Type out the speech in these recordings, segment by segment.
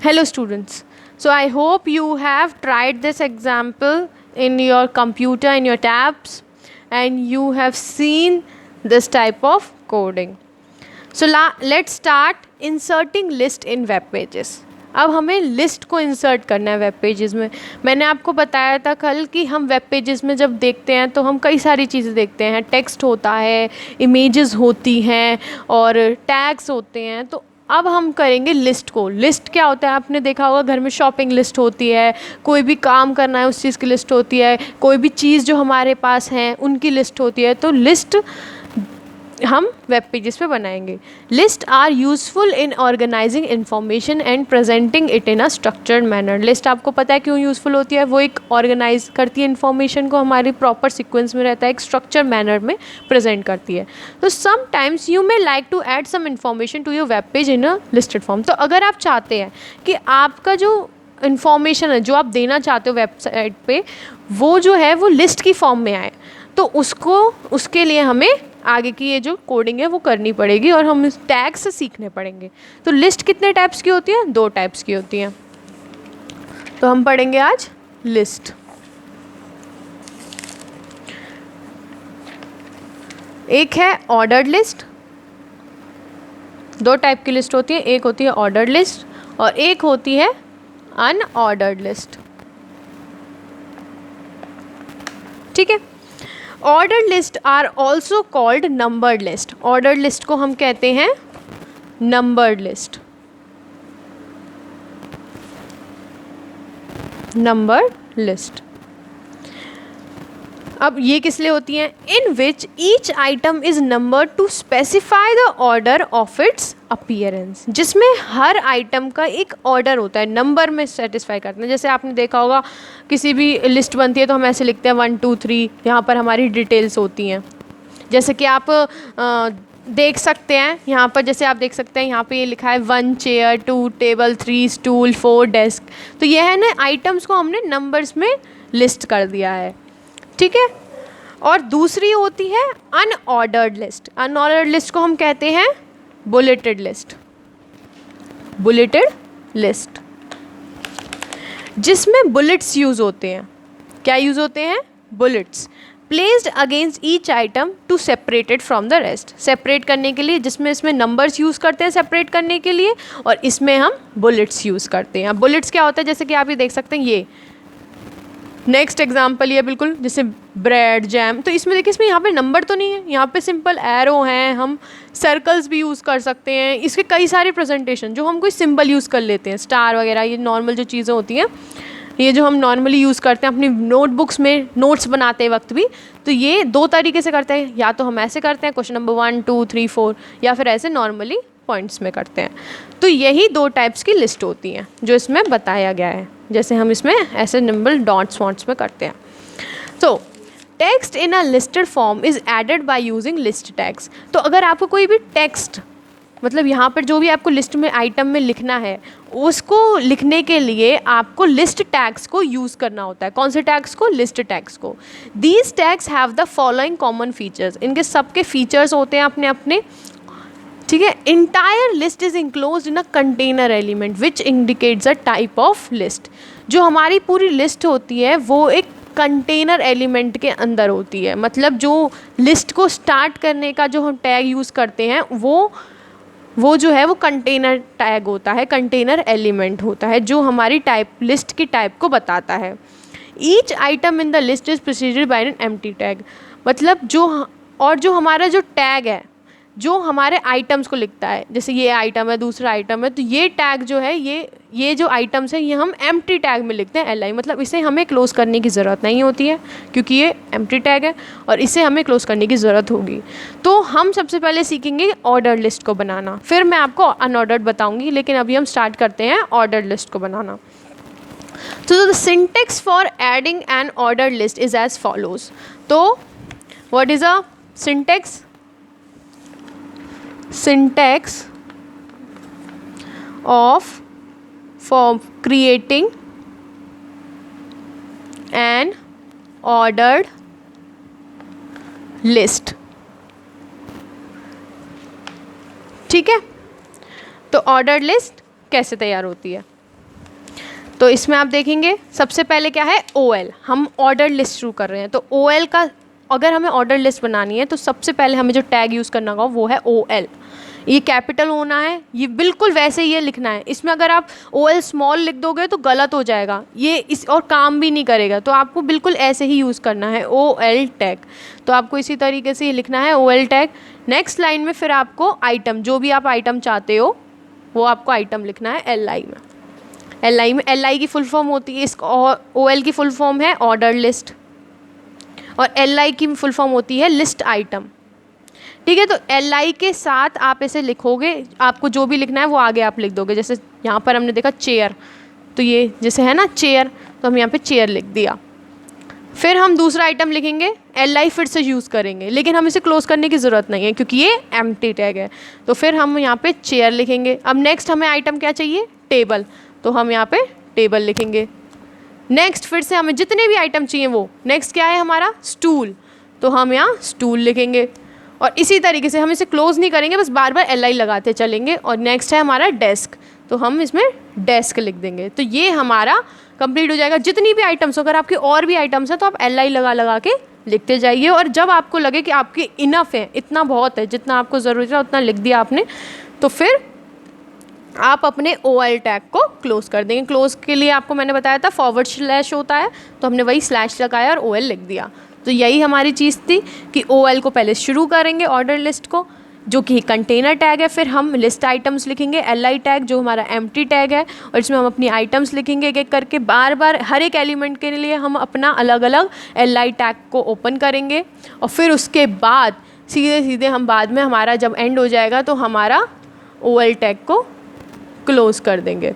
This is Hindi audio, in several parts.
Hello students. So I hope you have tried this example in your computer, in your tabs, and you have seen this type of coding. So let's start inserting list in web pages. अब हमें लिस्ट को इंसर्ट करना है वेब पेजेस में. मैंने आपको बताया था कल कि हम वेब पेजेस में जब देखते हैं तो हम कई सारी चीज़ें देखते हैं. टेक्स्ट होता है, इमेजेस होती हैं और टैग्स होते हैं. तो अब हम करेंगे लिस्ट को. लिस्ट क्या होता है, आपने देखा होगा घर में शॉपिंग लिस्ट होती है, कोई भी काम करना है उस चीज़ की लिस्ट होती है, कोई भी चीज़ जो हमारे पास हैं उनकी लिस्ट होती है. तो लिस्ट हम वेब पेजेस पे बनाएंगे. List are useful in organising information and presenting it in a structured manner. List आपको पता है क्यों यूज़फुल होती है. वो एक ऑर्गेनाइज करती है इन्फॉर्मेशन को, हमारी प्रॉपर सीक्वेंस में रहता है, एक स्ट्रक्चर मैनर में प्रेजेंट करती है. तो sometimes you may like to add some information to your web page in a listed form. तो अगर आप चाहते हैं कि आपका जो इन्फॉर्मेशन है जो आप देना चाहते हो वेबसाइट पे वो जो है वो लिस्ट की फॉर्म में आए, तो उसके लिए हमें आगे की ये जो कोडिंग है वो करनी पड़ेगी और हम इस टैग से सीखने पड़ेंगे. तो लिस्ट कितने टाइप्स की होती है? 2 टाइप्स की होती हैं. तो हम पढ़ेंगे आज लिस्ट. एक है ऑर्डर्ड लिस्ट. 2 टाइप की लिस्ट होती है. एक होती है ऑर्डर्ड लिस्ट और एक होती है अनऑर्डर्ड लिस्ट. ठीक है. Ordered list are also called numbered list. Ordered list को हम कहते हैं नंबर्ड लिस्ट. Numbered list. अब ये किस लिए होती हैं? In which each item is number to specify the order of its appearance. जिसमें हर आइटम का एक ऑर्डर होता है, नंबर में सेटिस्फाई करते हैं. जैसे आपने देखा होगा किसी भी लिस्ट बनती है तो हम ऐसे लिखते हैं 1 2 3. यहाँ पर हमारी डिटेल्स होती हैं. जैसे कि आप देख सकते हैं यहाँ पर, जैसे आप देख सकते हैं यहाँ पे ये लिखा है 1 चेयर, 2 टेबल, 3 स्टूल, 4 डेस्क. तो यह है ना, आइटम्स को हमने नंबर्स में लिस्ट कर दिया है. ठीक है. और दूसरी होती है अनऑर्डर्ड लिस्ट. अनऑर्डर्ड लिस्ट को हम कहते हैं बुलेटेड लिस्ट. बुलेटेड लिस्ट जिसमें बुलेट्स यूज़ होते हैं. क्या यूज़ होते हैं? Bullets. Placed against each item to separate it from the rest. Separate करने के लिए, जिसमें इसमें नंबर्स यूज़ करते हैं सेपरेट करने के लिए, और इसमें हम बुलेट्स यूज़ करते हैं. बुलेट्स क्या होता है? जैसे कि आप ये देख सकते हैं, ये नेक्स्ट एग्जाम्पल ये बिल्कुल जैसे ब्रेड, जैम. तो इसमें देखिए, इसमें यहाँ पे नंबर तो नहीं है, यहाँ पे सिंपल एरो हैं. हम सर्कल्स भी यूज़ कर सकते हैं. इसके कई सारे प्रेजेंटेशन जो हम कोई सिंबल यूज़ कर लेते हैं, स्टार वगैरह, ये नॉर्मल जो चीज़ें होती हैं, ये जो हम नॉर्मली यूज़ करते हैं अपनी नोटबुक्स में नोट्स बनाते वक्त भी. तो ये 2 तरीके से करते हैं. या तो हम ऐसे करते हैं क्वेश्चन नंबर 1 2 3 4, या फिर ऐसे नॉर्मली पॉइंट्स में करते हैं. तो यही 2 टाइप्स की लिस्ट होती हैं जो इसमें बताया गया है. जैसे हम इसमें ऐसे नंबर डॉट्स वॉट्स में करते हैं. तो text in a listed form is added by using list tags. तो अगर आपको कोई भी टेक्स्ट, मतलब यहाँ पर जो भी आपको लिस्ट में आइटम में लिखना है, उसको लिखने के लिए आपको लिस्ट टैग्स को यूज़ करना होता है. कौन से टैग्स को? लिस्ट टैग्स को. These tags have the following common features. इनके सबके फीचर्स होते हैं अपने अपने. ठीक है. Entire list is enclosed in a container element which indicates a type of list. जो हमारी पूरी लिस्ट होती है वो एक कंटेनर एलिमेंट के अंदर होती है. मतलब जो लिस्ट को स्टार्ट करने का जो हम टैग यूज़ करते हैं वो जो है वो कंटेनर टैग होता है, कंटेनर एलिमेंट होता है, जो हमारी लिस्ट की टाइप को बताता है. Each item in the list is preceded by an empty tag. मतलब जो हमारा जो टैग है जो हमारे आइटम्स को लिखता है, जैसे ये आइटम है, दूसरा आइटम है, तो ये टैग जो है, ये जो आइटम्स है ये हम एम्प्टी टैग में लिखते हैं, LI. मतलब इसे हमें क्लोज करने की ज़रूरत नहीं होती है क्योंकि ये एम्प्टी टैग है और इसे हमें क्लोज करने की ज़रूरत होगी. तो हम सबसे पहले सीखेंगे ऑर्डर लिस्ट को बनाना, फिर मैं आपको अनऑर्डर्ड बताऊँगी, लेकिन अभी हम स्टार्ट करते हैं ऑर्डर लिस्ट को बनाना. तो the syntax for adding an order list is as follows. तो what is a syntax? Syntax for creating an ordered list. ठीक है. तो ऑर्डर्ड लिस्ट कैसे तैयार होती है? तो इसमें आप देखेंगे सबसे पहले क्या है, OL, हम ऑर्डर लिस्ट शुरू कर रहे हैं। तो OL का अगर हमें ऑर्डर लिस्ट बनानी है तो सबसे पहले हमें जो टैग यूज़ करना होगा वो है OL। ये कैपिटल होना है, ये बिल्कुल वैसे ही ये लिखना है। इसमें अगर आप OL स्मॉल लिख दोगे तो गलत हो जाएगा ये, इस और काम भी नहीं करेगा। तो आपको बिल्कुल ऐसे ही यूज़ करना है OL टैग। तो आपको इसी तरीके से ये लिखना है OL टैग। नेक्स्ट लाइन में फिर आपको आइटम, जो भी आप आइटम चाहते हो वो आपको आइटम लिखना है LI में। LI की फुल फॉर्म होती है, इस OL की फुल फॉर्म है ऑर्डर लिस्ट, और LI की फुल फॉर्म होती है लिस्ट आइटम। ठीक है, तो LI के साथ आप ऐसे लिखोगे, आपको जो भी लिखना है वो आगे आप लिख दोगे। जैसे यहाँ पर हमने देखा चेयर, तो ये जैसे है ना चेयर, तो हम यहाँ पे चेयर लिख दिया। फिर हम दूसरा आइटम लिखेंगे, LI फिर से यूज़ करेंगे, लेकिन हम इसे क्लोज करने की ज़रूरत नहीं है क्योंकि ये एम्प्टी टैग है। तो फिर हम यहाँ पे चेयर लिखेंगे। अब नेक्स्ट हमें आइटम क्या चाहिए, टेबल, तो हम यहाँ पे टेबल लिखेंगे। नेक्स्ट फिर से हमें जितने भी आइटम चाहिए वो, नेक्स्ट क्या है हमारा, स्टूल, तो हम यहाँ स्टूल लिखेंगे। और इसी तरीके से हम इसे क्लोज नहीं करेंगे, बस बार बार LI लगाते चलेंगे। और नेक्स्ट है हमारा डेस्क, तो हम इसमें डेस्क लिख देंगे। तो ये हमारा कंप्लीट हो जाएगा। जितनी भी आइटम्स, अगर आपके और भी आइटम्स हैं तो आप LI लगा लगा के लिखते जाइए, और जब आपको लगे कि आपके इनफ है, इतना बहुत है, जितना आपको ज़रूरत है उतना लिख दिया आपने, तो फिर आप अपने OL टैग को क्लोज़ कर देंगे। क्लोज़ के लिए आपको मैंने बताया था फॉरवर्ड स्लैश होता है, तो हमने वही स्लैश लगाया और OL लिख दिया। तो यही हमारी चीज़ थी कि OL को पहले शुरू करेंगे ऑर्डर लिस्ट को, जो कि कंटेनर टैग है। फिर हम लिस्ट आइटम्स लिखेंगे, LI टैग जो हमारा एम्प्टी टैग है, और इसमें हम अपनी आइटम्स लिखेंगे एक एक करके। बार बार हर एक एलिमेंट के लिए हम अपना अलग अलग LI टैग को ओपन करेंगे, और फिर उसके बाद सीधे सीधे हम बाद में हमारा जब एंड हो जाएगा तो हमारा OL टैग को क्लोज़ कर देंगे।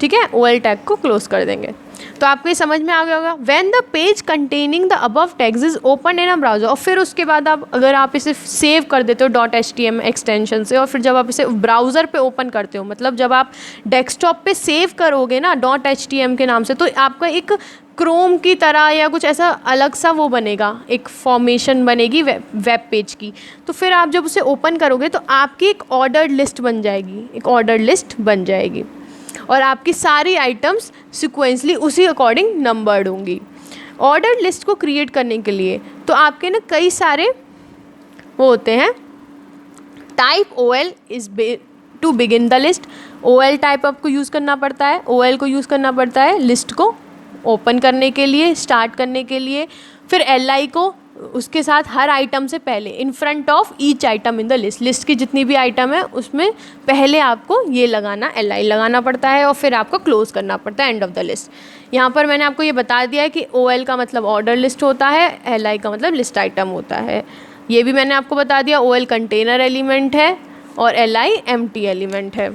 ठीक है, OL टैग को क्लोज़ कर देंगे। तो आपको ये समझ में आ गया होगा। When the page containing the above tags is open in a browser, और फिर उसके बाद आप अगर आप इसे सेव कर देते हो .html एक्सटेंशन से, और फिर जब आप इसे ब्राउज़र पे ओपन करते हो, मतलब जब आप डेस्कटॉप पे सेव करोगे ना .html के नाम से, तो आपका एक क्रोम की तरह या कुछ ऐसा अलग सा वो बनेगा, एक फॉर्मेशन बनेगी वेब पेज की। तो फिर आप जब उसे ओपन करोगे तो आपकी एक ऑर्डर लिस्ट बन जाएगी, एक ऑर्डर लिस्ट बन जाएगी, और आपकी सारी आइटम्स सिक्वेंसली उसी अकॉर्डिंग नंबर्ड होंगी। ऑर्डर लिस्ट को क्रिएट करने के लिए तो आपके ना कई सारे वो होते हैं। Type OL is to begin the list, OL type आपको यूज़ करना पड़ता है, OL को यूज़ करना पड़ता है लिस्ट को ओपन करने के लिए, स्टार्ट करने के लिए। फिर LI को उसके साथ हर आइटम से पहले, in front of each item in the list, list की जितनी भी आइटम है उसमें पहले आपको ये लगाना, LI लगाना पड़ता है, और फिर आपको क्लोज़ करना पड़ता है एंड ऑफ द लिस्ट। यहाँ पर मैंने आपको ये बता दिया है कि OL का मतलब ऑर्डर लिस्ट होता है, LI का मतलब लिस्ट आइटम होता है। ये भी मैंने आपको बता दिया, OL कंटेनर एलिमेंट है और LI एम्प्टी एलिमेंट है।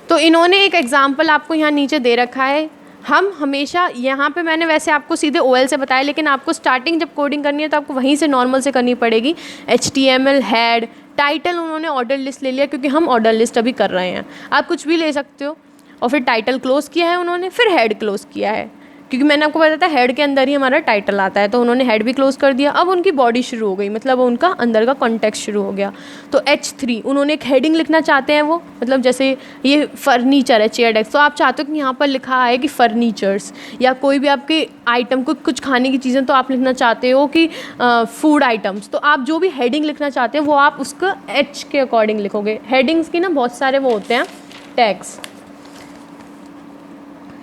तो इन्होंने एक एग्जाम्पल आपको यहाँ नीचे दे रखा है। हम हमेशा यहाँ पे मैंने वैसे आपको सीधे OL से बताया, लेकिन आपको स्टार्टिंग जब कोडिंग करनी है तो आपको वहीं से नॉर्मल से करनी पड़ेगी। HTML, हेड, टाइटल उन्होंने ऑर्डर लिस्ट ले लिया क्योंकि हम ऑर्डर लिस्ट अभी कर रहे हैं। आप कुछ भी ले सकते हो। और फिर टाइटल क्लोज़ किया है उन्होंने, फिर हेड क्लोज़ किया है, क्योंकि मैंने आपको बताया था हेड के अंदर ही हमारा टाइटल आता है, तो उन्होंने हेड भी क्लोज़ कर दिया। अब उनकी बॉडी शुरू हो गई, मतलब उनका अंदर का कॉन्टेक्स्ट शुरू हो गया। तो H3 उन्होंने एक हेडिंग लिखना चाहते हैं वो, मतलब जैसे ये फर्नीचर है, चेयर डेस्क, तो आप चाहते हो कि यहाँ पर लिखा है कि फर्नीचर्स, या कोई भी आपके आइटम को कुछ खाने की चीज़ें, तो आप लिखना चाहते हो कि फूड आइटम्स, तो आप जो भी हेडिंग लिखना चाहते हैं वो आप उसका H के अकॉर्डिंग लिखोगे। हेडिंग्स की ना बहुत सारे वो होते हैं टैग्स,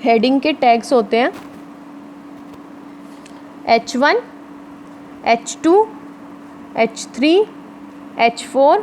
हेडिंग के टैग्स होते हैं H1, H2, H3, H4,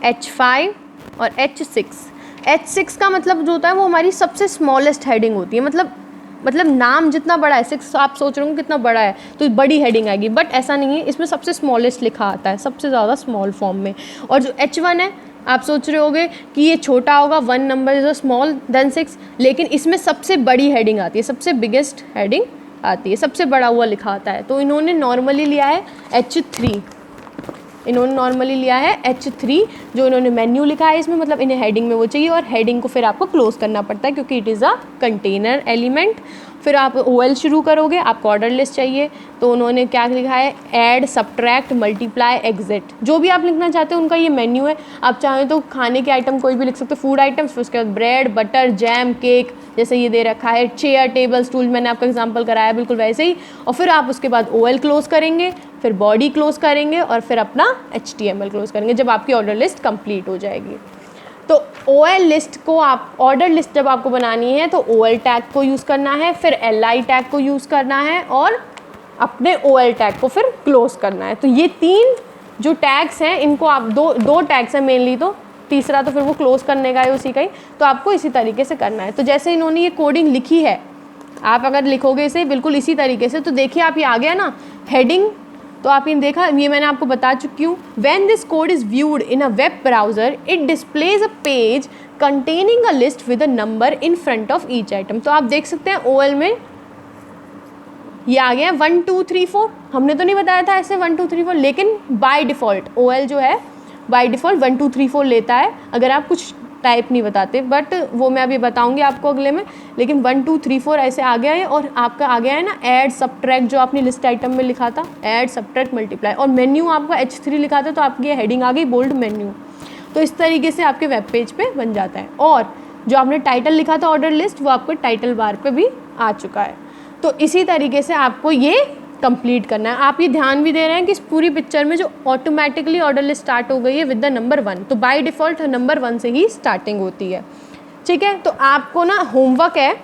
H5 और H6। H6 का मतलब जो होता है वो हमारी सबसे स्मॉलेस्ट हेडिंग होती है, मतलब नाम जितना बड़ा है, 6 आप सोच रहे हो कितना बड़ा है तो बड़ी हेडिंग आएगी, बट ऐसा नहीं है, इसमें सबसे स्मॉलेस्ट लिखा आता है, सबसे ज़्यादा स्मॉल फॉर्म में। और जो H1 है, आप सोच रहे होगे कि ये छोटा होगा, 1 number is a small than 6, लेकिन इसमें सबसे बड़ी हेडिंग आती है, सबसे बिगेस्ट हेडिंग आती है, सबसे बड़ा हुआ लिखा आता है। तो इन्होंने नॉर्मली लिया है H3, इन्होंने नॉर्मली लिया है H3, जो इन्होंने मेन्यू लिखा है इसमें, मतलब इन्हें हेडिंग में वो चाहिए, और हेडिंग को फिर आपको क्लोज़ करना पड़ता है क्योंकि it is a container element. फिर आप OL शुरू करोगे, आपको ऑर्डर लिस्ट चाहिए, तो उन्होंने क्या लिखा है, ऐड, सब्ट्रैक्ट, मल्टीप्लाई, एग्जिट, जो भी आप लिखना चाहते हो उनका ये मेन्यू है। आप चाहें तो खाने के आइटम कोई भी लिख सकते हो, फूड आइटम्स, फिर उसके बाद ब्रेड, बटर, जैम, केक, जैसे ये दे रखा है चेयर टेबल स्टूल, मैंने आपका एग्जांपल कराया बिल्कुल वैसे ही। और फिर आप उसके बाद OL क्लोज करेंगे, फिर बॉडी क्लोज करेंगे और फिर अपना HTML क्लोज करेंगे जब आपकी ऑर्डर लिस्ट कंप्लीट हो जाएगी। तो OL लिस्ट को आप ऑर्डर लिस्ट जब आपको बनानी है तो OL टैग को यूज़ करना है, फिर LI टैग को यूज़ करना है और अपने OL टैग को फिर क्लोज करना है। तो ये 3 जो टैग्स हैं इनको आप दो टैग्स हैं मेनली, तो तीसरा तो फिर वो क्लोज करने का है उसी का ही, तो आपको इसी तरीके से करना है। तो जैसे इन्होंने ये कोडिंग लिखी है, आप अगर लिखोगे इसे बिल्कुल इसी तरीके से, तो देखिए आप ये आ गया ना हेडिंग, तो आप ये देखा, ये मैंने आपको बता चुकी हूँ। When this code is viewed in a web browser it displays a page containing a list with a number in front of each item. तो आप देख सकते हैं OL में ये आ गया 1 2 3 4, हमने तो नहीं बताया था ऐसे 1 2 3 4, लेकिन बाय डिफ़ॉल्ट OL जो है बाय डिफ़ॉल्ट 1 2 3 4 लेता है अगर आप कुछ टाइप नहीं बताते, बट वो मैं अभी बताऊंगी आपको अगले में। लेकिन 1 2 3 4 ऐसे आ गया है, और आपका आ गया है ना ऐड सब्ट्रैक्ट, जो आपने लिस्ट आइटम में लिखा था ऐड सब्ट्रैक्ट मल्टीप्लाई, और मेन्यू आपका H3 लिखा था, तो आपकी हेडिंग आ गई बोल्ड मेन्यू। तो इस तरीके से आपके वेब पेज पे बन जाता है। और जो आपने टाइटल लिखा था ऑर्डर लिस्ट, वो आपको टाइटल बार पे भी आ चुका है। तो इसी तरीके से आपको ये कंप्लीट करना है। आप ये ध्यान भी दे रहे हैं कि इस पूरी पिक्चर में जो ऑटोमेटिकली ऑर्डर लिस्ट स्टार्ट हो गई है विद द नंबर 1, तो बाय डिफ़ॉल्ट नंबर 1 से ही स्टार्टिंग होती है। ठीक है, तो आपको ना होमवर्क है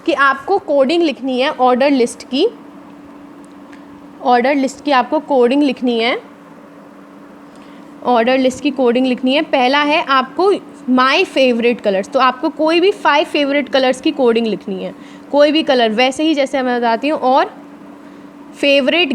कि आपको कोडिंग लिखनी है ऑर्डर लिस्ट की, ऑर्डर लिस्ट की आपको कोडिंग लिखनी है, ऑर्डर लिस्ट की कोडिंग लिखनी है। पहला है आपको माय फेवरेट कलर्स, तो आपको कोई भी 5 फेवरेट कलर्स की कोडिंग लिखनी है, कोई भी कलर, वैसे ही जैसे मैं बताती हूँ, और फेवरेट